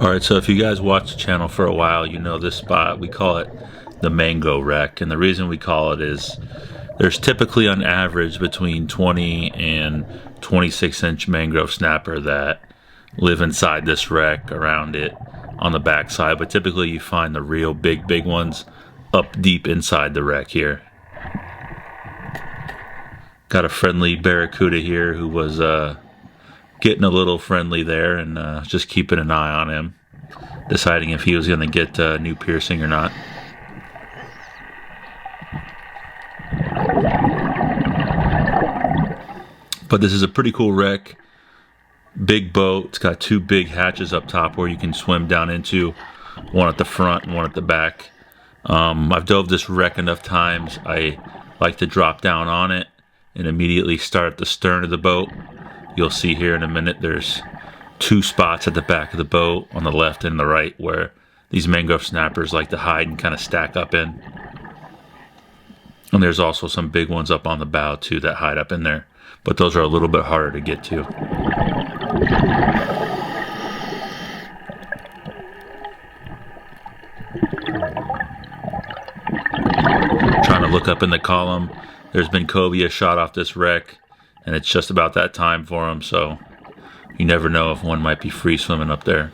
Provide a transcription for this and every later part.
Alright, so if you guys watch the channel for a while, you know this spot. We call it the mango wreck, and the reason we call it is there's typically on average between 20 and 26-inch mangrove snapper that live inside this wreck, around it, on the backside, but typically you find the real big ones up deep inside the wreck here. Got a friendly barracuda here who was getting a little friendly there, and just keeping an eye on him, deciding if he was going to get new piercing or not. But this is a pretty cool wreck. Big boat. It's got two big hatches up top where you can swim down into, one at the front and one at the back. I've dove this wreck enough times. I like to drop down on it and immediately start at the stern of the boat. You'll see here in a minute there's two spots at the back of the boat on the left and the right where these mangrove snappers like to hide and kind of stack up in. And there's also some big ones up on the bow too that hide up in there, but those are a little bit harder to get to. Trying to look up in the column. There's been cobia shot off this wreck, and it's just about that time for them, so you never know if one might be free swimming up there.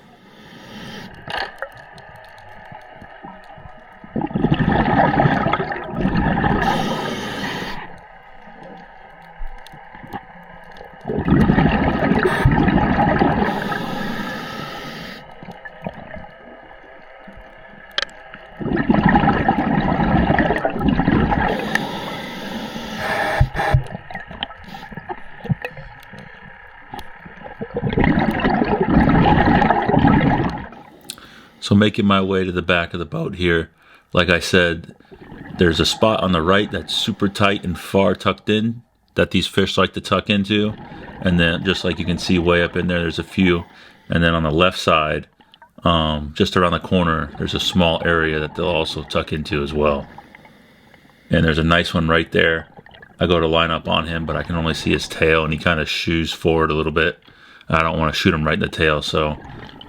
So making my way to the back of the boat here, like I said, there's a spot on the right that's super tight and far tucked in that these fish like to tuck into. And then just like you can see way up in there, there's a few. And then on the left side, just around the corner, there's a small area that they'll also tuck into as well. And there's a nice one right there. I go to line up on him, but I can only see his tail, and he kind of shoos forward a little bit. I don't want to shoot him right in the tail, so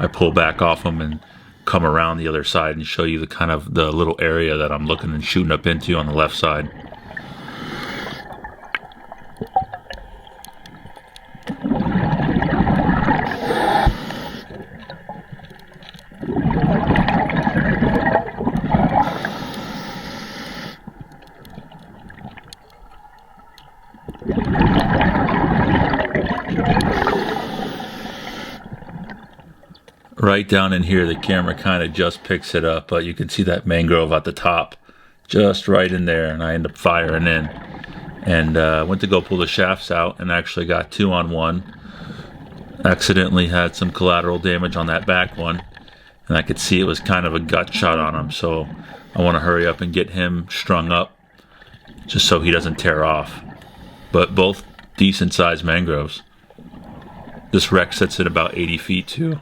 I pull back off him and come around the other side and show you the kind of the little area that I'm looking and shooting up into on the left side. Right down in here, the camera kind of just picks it up, but you can see that mangrove at the top, just right in there, and I end up firing in. And went to go pull the shafts out, and actually got 2 on 1. Accidentally had some collateral damage on that back one, and I could see it was kind of a gut shot on him, so I want to hurry up and get him strung up, just so he doesn't tear off. But both decent sized mangroves. This wreck sits at about 80 feet too.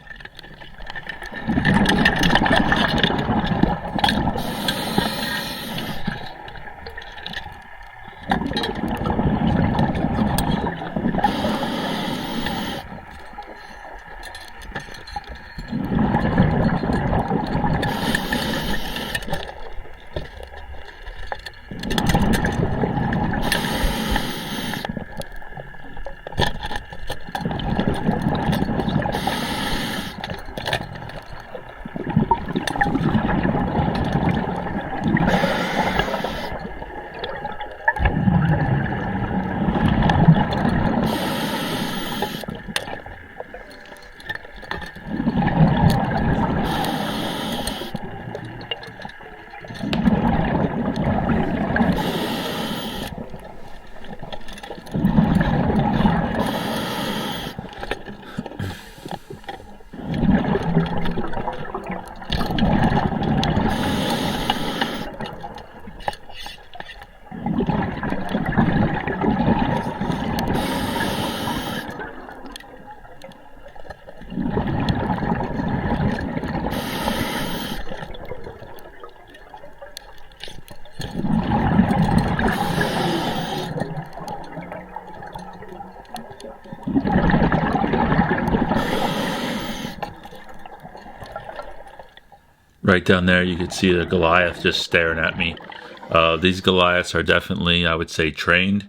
Right down there, you can see the Goliath just staring at me. These Goliaths are definitely, I would say, trained.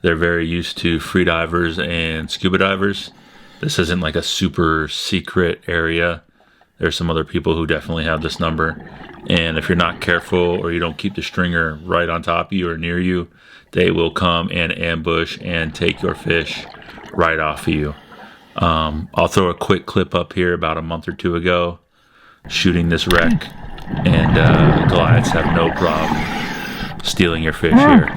They're very used to freedivers and scuba divers. This isn't like a super secret area. There's some other people who definitely have this number. And if you're not careful or you don't keep the stringer right on top of you or near you, they will come and ambush and take your fish right off of you. I'll throw a quick clip up here about a month or two ago shooting this wreck, and Goliaths have no problem stealing your fish here.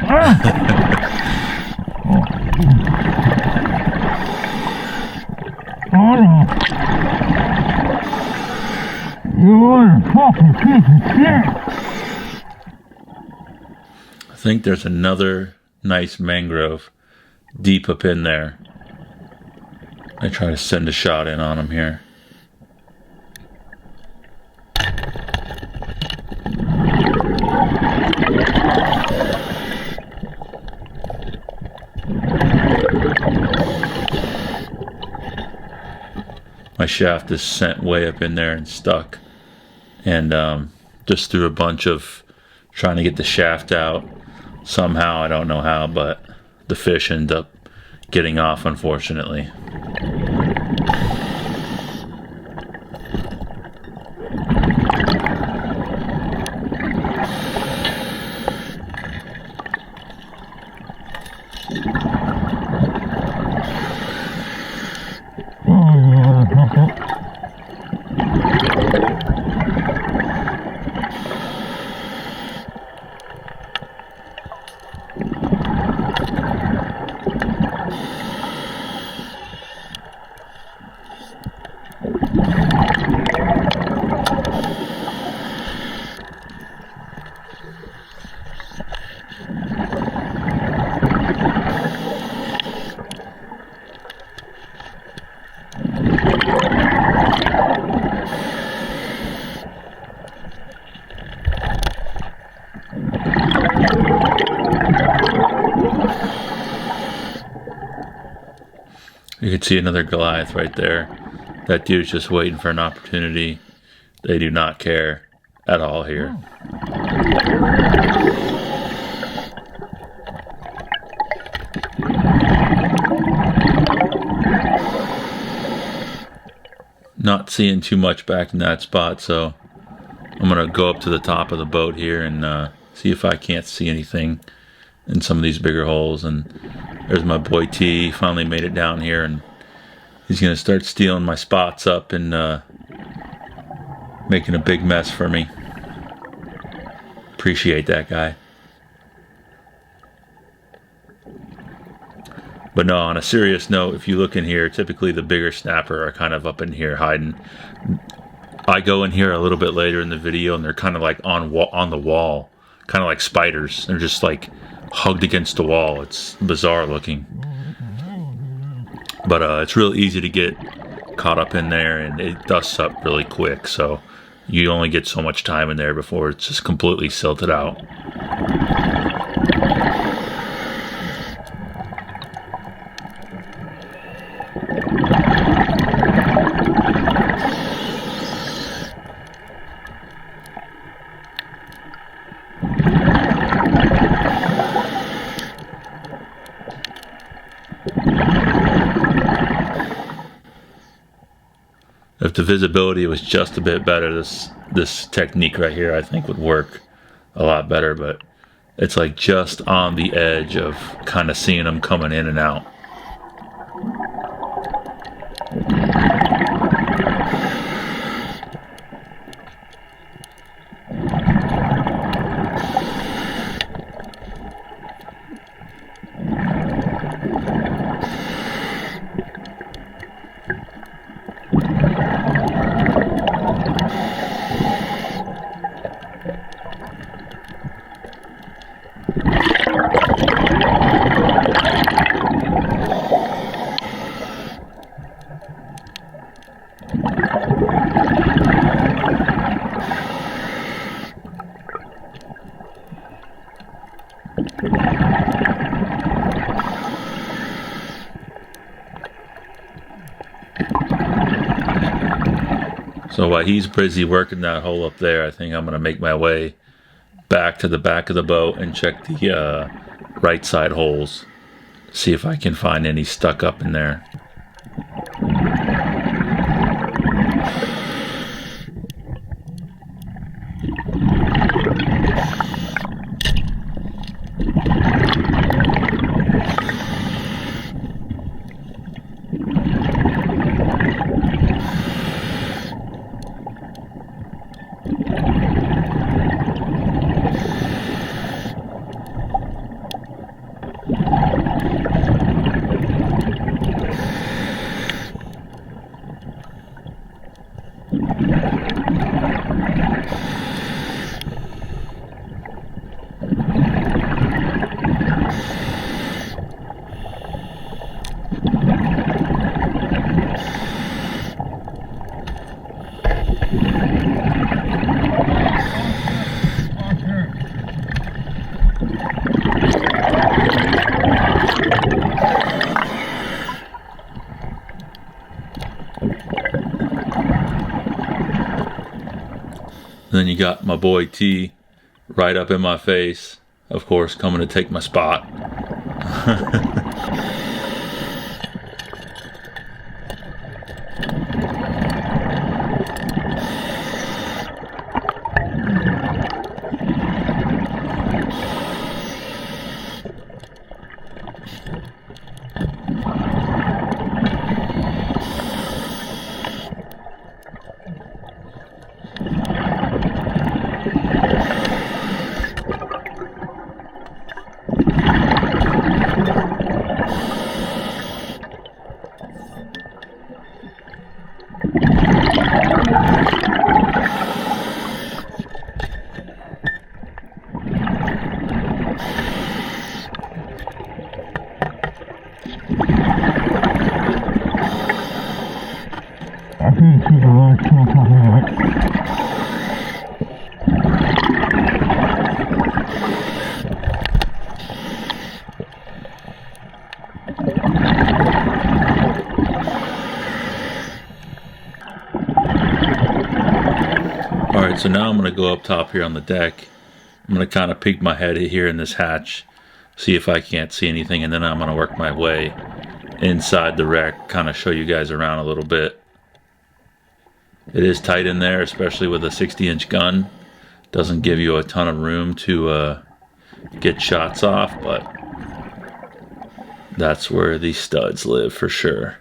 I think there's another nice mangrove deep up in there. I try to send a shot in on him here. My shaft is sent way up in there and stuck, and just through a bunch of trying to get the shaft out somehow, I don't know how, but the fish end up getting off, unfortunately. You can see another Goliath right there. That dude's just waiting for an opportunity. They do not care at all here. Not seeing too much back in that spot, so I'm gonna go up to the top of the boat here and see if I can't see anything in some of these bigger holes. And there's my boy T. He finally made it down here, and he's gonna start stealing my spots up and making a big mess for me. Appreciate that guy. But no, on a serious note, if you look in here, typically the bigger snapper are kind of up in here hiding. I go in here a little bit later in the video, and they're kind of like on the wall, kind of like spiders. They're just like hugged against the wall. It's bizarre looking. But it's real easy to get caught up in there, and it dusts up really quick. So you only get so much time in there before it's just completely silted out. If the visibility was just a bit better, this technique right here I think would work a lot better, but it's like just on the edge of kind of seeing them coming in and out. So while he's busy working that hole up there, I think I'm going to make my way back to the back of the boat and check the right side holes. See if I can find any stuck up in there. And then you got my boy T right up in my face, of course, coming to take my spot. Alright, so now I'm going to go up top here on the deck. I'm going to kind of peek my head here in this hatch, see if I can't see anything, and then I'm going to work my way inside the wreck, kind of show you guys around a little bit. It is tight in there, especially with a 60-inch gun. Doesn't give you a ton of room to get shots off, but that's where these studs live for sure.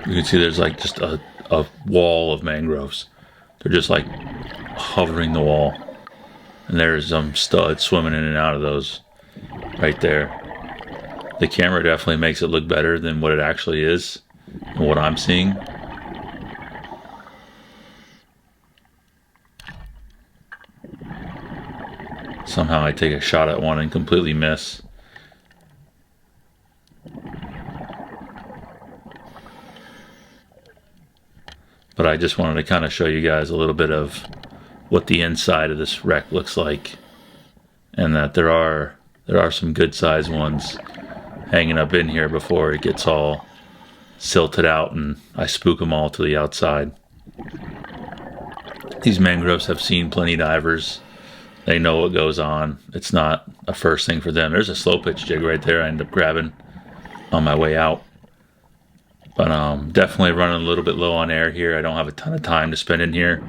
You can see there's like just a wall of mangroves. They're just like hovering the wall. And there's some studs swimming in and out of those right there. The camera definitely makes it look better than what it actually is and what I'm seeing. Somehow I take a shot at one and completely miss. But I just wanted to kind of show you guys a little bit of what the inside of this wreck looks like, and that there are some good sized ones, hanging up in here before it gets all silted out and I spook them all to the outside. These mangroves have seen plenty divers. They know what goes on. It's not a first thing for them. There's a slow pitch jig right there I ended up grabbing on my way out. But definitely running a little bit low on air here. I don't have a ton of time to spend in here.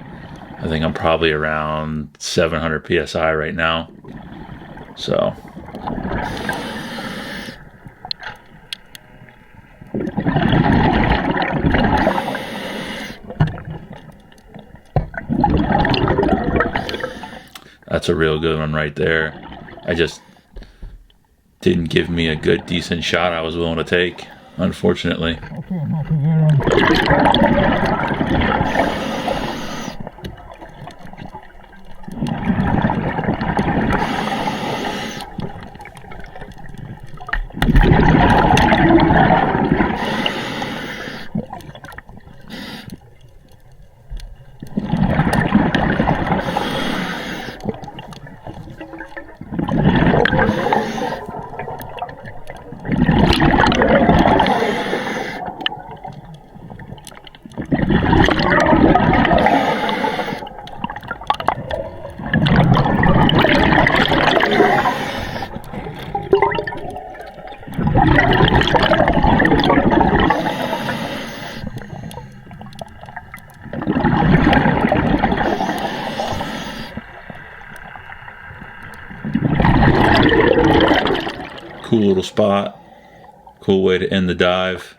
I think I'm probably around 700 PSI right now. So that's a real good one right there. I just didn't give me a good, decent shot I was willing to take, unfortunately. Cool little spot, cool way to end the dive.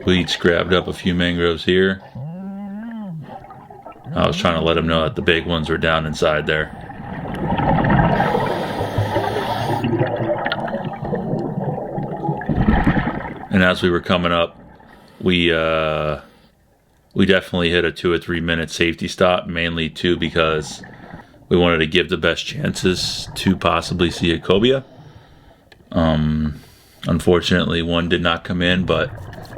We each grabbed up a few mangroves here. I was trying to let them know that the big ones were down inside there. And as we were coming up, we definitely hit a 2 or 3 minute safety stop, mainly too because we wanted to give the best chances to possibly see a cobia. Unfortunately, one did not come in, but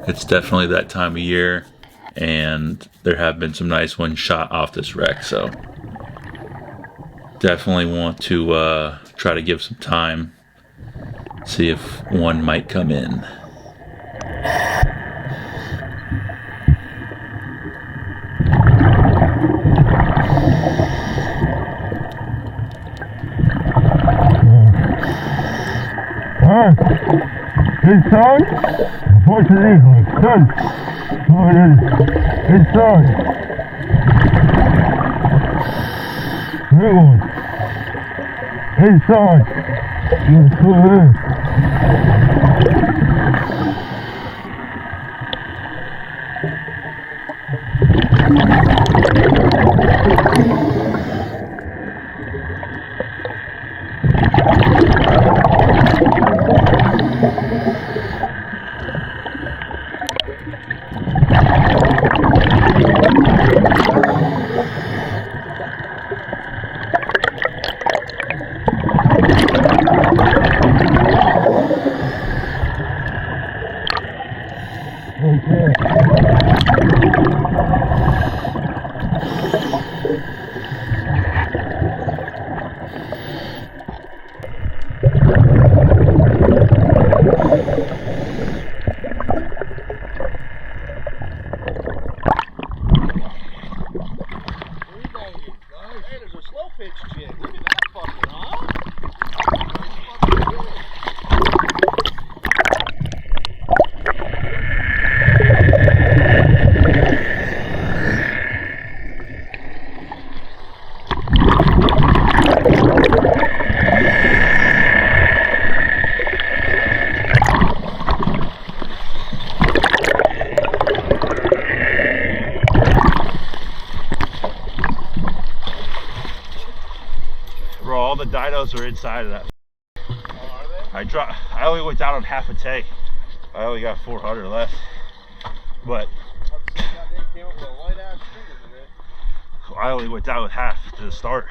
it's definitely that time of year, and there have been some nice ones shot off this wreck, so definitely want to try to give some time, see if one might come in. Inside? Unfortunately, good. Oh, it is. Inside. Big one. Inside. Let's go in. All the dinos are inside of that. Oh, are they? I only went down on half a tank. I only got 400 left. But I only went down with half to start.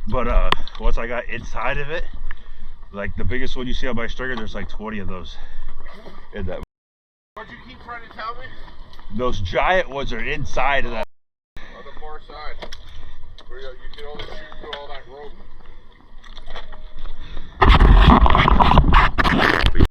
But once I got inside of it, like the biggest one you see on my stringer, there's like 20 of those in that. What'd you keep trying to tell me? Those giant ones are inside of that. On the far side. Where you can only shoot through all that rope.